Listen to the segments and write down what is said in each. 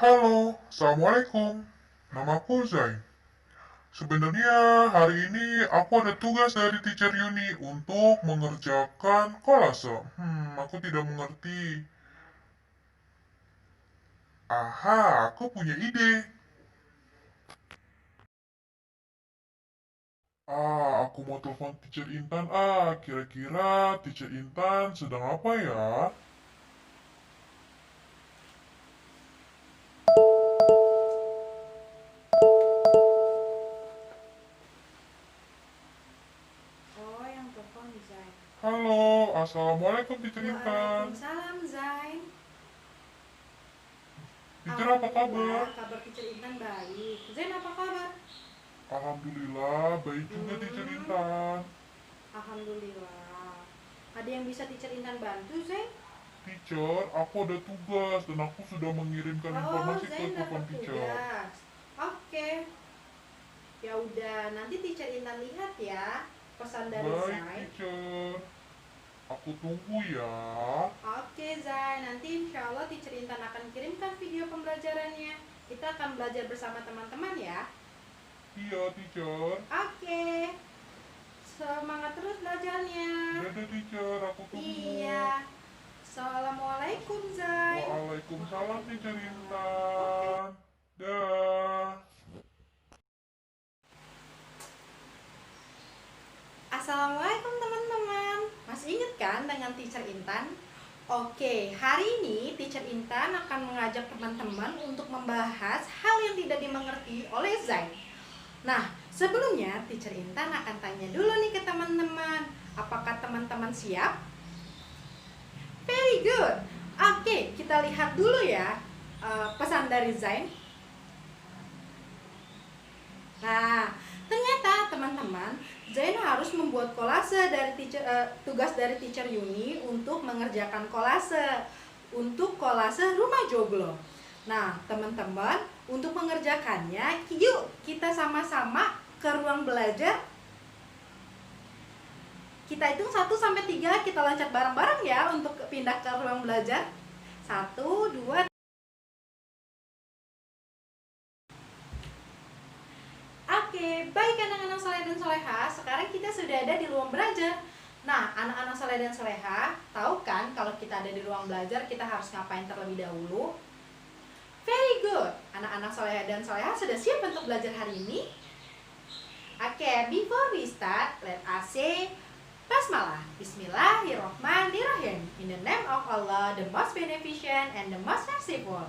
Halo, Assalamualaikum. Namaku Zain. Sebenarnya hari ini aku ada tugas dari teacher Yuni untuk mengerjakan kolase. Aku tidak mengerti. Aha, aku punya ide. Aku mau telepon teacher Intan. Kira-kira teacher Intan sedang apa ya? Oh, yang telepon Zain. Halo, Assalamualaikum teacher Intan. Waalaikumsalam Zain. Teacher apa kabar? Alhamdulillah, kabar teacher Intan baik. Zain apa kabar? Alhamdulillah, baik juga teacher Hmm, Intan. Alhamdulillah. Ada yang bisa teacher Intan bantu, Zain? Teacher, aku ada tugas dan aku sudah mengirimkan Oh, informasi ke Zain telepon dapat teacher. tugas. Oke, ya udah. Nanti teacher Intan lihat ya pesan dari Baik, Zain. teacher. Aku tunggu ya. Oke, Zain. Nanti insya Allah teacher Intan akan kirimkan video pembelajarannya. Kita akan belajar bersama teman-teman ya. Iya, teacher. Oke. Semangat terus belajarnya. Dadah, teacher. Aku tunggu. Iya. Assalamualaikum, Zai. Waalaikumsalam, teacher Oke. Intan. Dah. Assalamualaikum teman-teman. Masih ingat kan dengan Teacher Intan? Oke, hari ini Teacher Intan akan mengajak teman-teman untuk membahas hal yang tidak dimengerti oleh Zai. Nah, sebelumnya Teacher Intan akan tanya dulu nih ke teman-teman. Apakah teman-teman siap? Very good. Oke, kita lihat dulu ya pesan dari Zain. Nah, ternyata teman-teman, Zain harus membuat kolase dari tugas dari teacher Yuni untuk mengerjakan kolase untuk kolase rumah joglo. Nah, teman-teman, untuk mengerjakannya, yuk kita sama-sama ke ruang belajar. Kita hitung 1 sampai 3, kita loncat bareng-bareng ya untuk pindah ke ruang belajar. 1 2. Oke, baik anak-anak soleh dan soleha, sekarang kita sudah ada di ruang belajar. Nah, anak-anak soleh dan soleha, tahu kan kalau kita ada di ruang belajar kita harus ngapain terlebih dahulu? Very good. Anak-anak soleh dan soleha sudah siap untuk belajar hari ini? Oke, before we start, let us say Basmalah. Bismillahirrahmanirrahim. In the name of Allah, the most beneficent and the most merciful.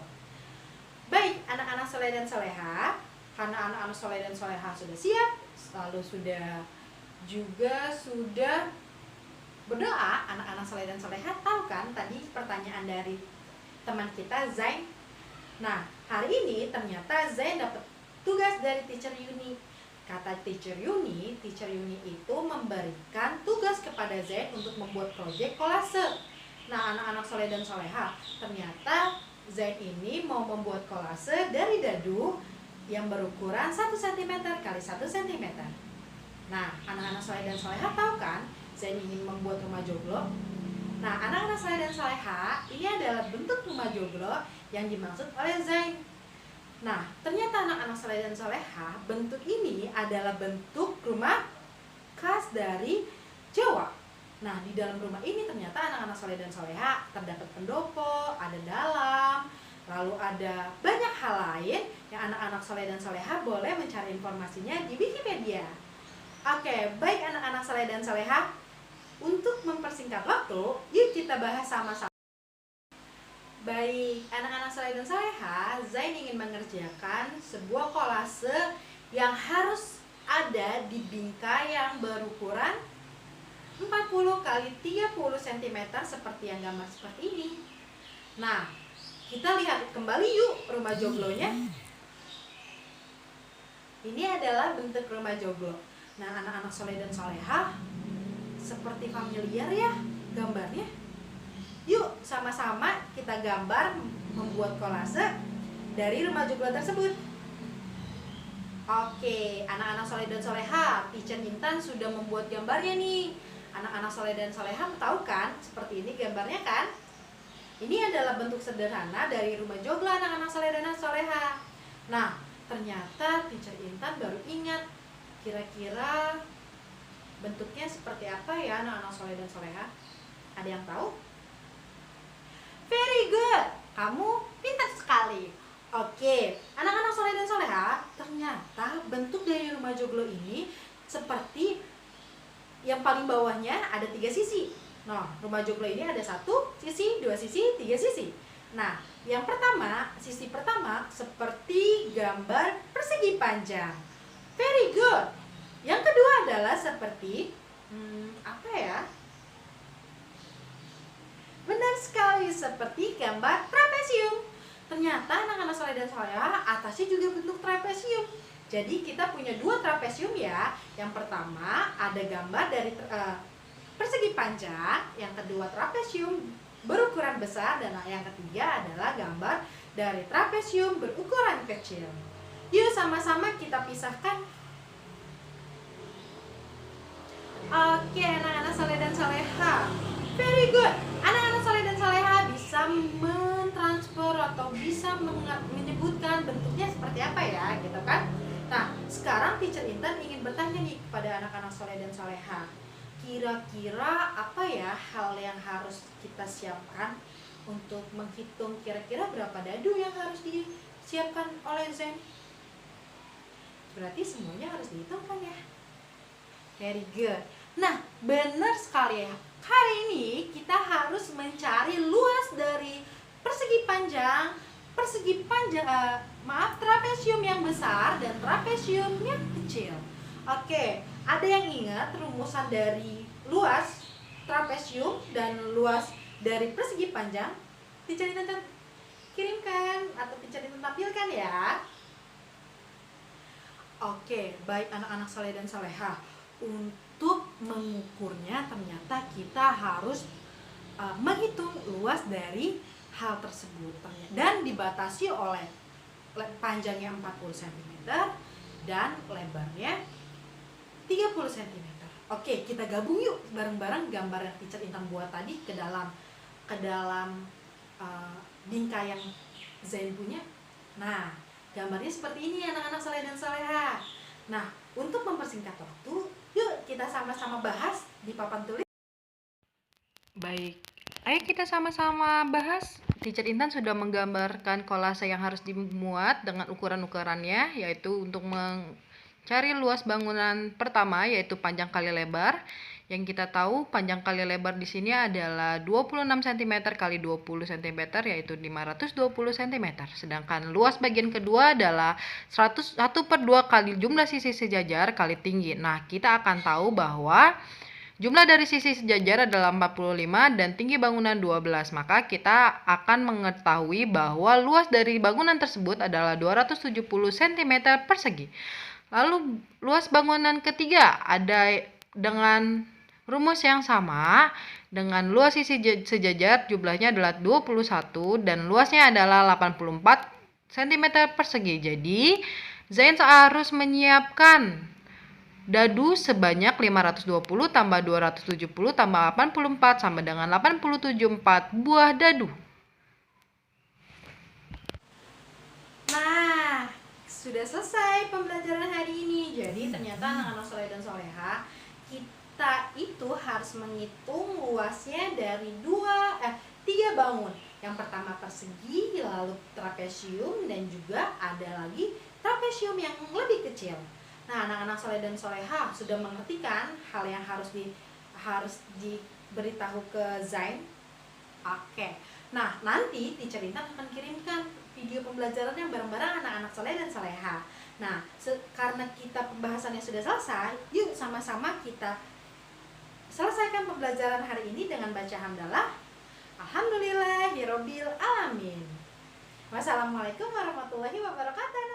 Baik, anak-anak soleh dan soleha, karena anak-anak soleh dan soleha sudah siap, lalu sudah berdoa. Anak-anak soleh dan soleha tahu kan tadi pertanyaan dari teman kita Zain. Nah, hari ini ternyata Zain dapat tugas dari teacher Yuni. Kata teacher Yuni itu memberikan tugas kepada Zain untuk membuat proyek kolase. Nah, anak-anak soleh dan soleha, ternyata Zain ini mau membuat kolase dari dadu yang berukuran 1 cm kali 1 cm. Nah, anak-anak soleh dan soleha tahu kan Zain ingin membuat rumah joglo. Nah, anak-anak soleh dan soleha, ini adalah bentuk rumah joglo yang dimaksud oleh Zain. Nah, ternyata anak-anak soleh dan soleha, bentuk ini adalah bentuk rumah khas dari Jawa. Nah, di dalam rumah ini ternyata anak-anak soleh dan soleha terdapat pendopo, ada dalam, lalu ada banyak hal lain yang anak-anak soleh dan soleha boleh mencari informasinya di Wikipedia. Oke, baik anak-anak soleh dan soleha, untuk mempersingkat waktu, yuk kita bahas sama-sama. Baik, anak-anak soleh dan soleha, Zain ingin mengerjakan sebuah kolase yang harus ada di bingkai yang berukuran 40 kali 30 cm seperti yang gambar seperti ini. Nah, kita lihat kembali yuk rumah joglonya. Ini adalah bentuk rumah joglo. Nah, anak-anak soleh dan soleha, seperti familiar ya gambarnya. Yuk sama-sama kita gambar membuat kolase dari rumah joglo tersebut. Oke, anak-anak soleh dan soleha, teacher Intan sudah membuat gambarnya nih. Anak-anak soleh dan soleha tahu kan seperti ini gambarnya kan? Ini adalah bentuk sederhana dari rumah joglo anak-anak soleh dan soleha. Nah, ternyata Teacher Intan baru ingat, kira-kira bentuknya seperti apa ya anak-anak soleh dan soleha? Ada yang tahu? Very good, kamu pintar sekali. Oke, anak-anak soleh dan soleha, ternyata bentuk dari rumah joglo ini seperti yang paling bawahnya ada 3 sisi. Nah, rumah joglo ini ada 1 sisi, 2 sisi, 3 sisi. Nah, yang pertama, sisi pertama seperti gambar persegi panjang. Very good. Yang kedua adalah seperti apa ya? Benar sekali, seperti gambar trapesium. Ternyata anak-anak soleh dan soleha atasnya juga bentuk trapesium. Jadi kita punya 2 trapesium ya. Yang pertama ada gambar dari persegi panjang, yang kedua trapesium berukuran besar, dan yang ketiga adalah gambar dari trapesium berukuran kecil. Yuk sama-sama kita pisahkan. Oke, anak-anak soleh dan soleha, very good. Anak-anak soleh dan soleha bisa mentransfer atau bisa menyebutkan bentuknya seperti apa ya, gitu kan? Nah, sekarang Teacher Intan ingin bertanya nih kepada anak-anak soleh dan soleha. Kira-kira apa ya hal yang harus kita siapkan untuk menghitung kira-kira berapa dadu yang harus disiapkan oleh Zain? Berarti semuanya harus dihitung kan ya? Very good. Nah, benar sekali ya. Kali ini kita harus mencari luas dari persegi panjang, trapesium yang besar dan trapesium yang kecil. Oke, ada yang ingat rumusan dari luas trapesium dan luas dari persegi panjang? Teacher Intan kirimkan atau Teacher Intan tampilkan ya. Oke, baik anak-anak soleh dan soleha. Untuk mengukurnya ternyata kita harus menghitung luas dari hal tersebut dan dibatasi oleh panjangnya 40 cm dan lebarnya 30 cm. Oke, kita gabung yuk bareng-bareng gambar yang Teacher Intan buat tadi ke dalam bingkai yang Zain punya. Nah, gambarnya seperti ini anak-anak soleh dan soleha. Nah, untuk mempersingkat waktu, yuk kita sama-sama bahas di papan tulis. Baik, ayo kita sama-sama bahas. Teacher Intan sudah menggambarkan kolase yang harus dimuat dengan ukuran-ukurannya, yaitu untuk mencari luas bangunan pertama, yaitu panjang kali lebar. Yang kita tahu panjang kali lebar di sini adalah 26 cm kali 20 cm, yaitu 520 cm. Sedangkan luas bagian kedua adalah 1/2 kali jumlah sisi sejajar kali tinggi. Nah, kita akan tahu bahwa jumlah dari sisi sejajar adalah 45 dan tinggi bangunan 12. Maka kita akan mengetahui bahwa luas dari bangunan tersebut adalah 270 cm persegi. Lalu luas bangunan ketiga ada dengan rumus yang sama dengan luas sisi sejajar, jumlahnya adalah 21 dan luasnya adalah 84 cm persegi. Jadi Zain harus menyiapkan dadu sebanyak 520 tambah 270 tambah 84 sama dengan 874 buah dadu. Nah, sudah selesai pembelajaran hari ini. Jadi ternyata anak-anak soleh dan soleha, kita itu harus menghitung luasnya dari 3 bangun. Yang pertama persegi, lalu trapesium, dan juga ada lagi trapesium yang lebih kecil. Nah, anak-anak soleh dan soleha sudah mengerti kan hal yang harus diberitahu ke Zain? Oke. Nah, nanti Teacher Intan akan kirimkan video pembelajaran yang bareng-bareng anak-anak soleh dan soleha. Nah, karena kita pembahasannya sudah selesai, yuk sama-sama kita selesaikan pembelajaran hari ini dengan baca hamdalah. Alhamdulillahirobbil alamin. Wassalamualaikum warahmatullahi wabarakatuh.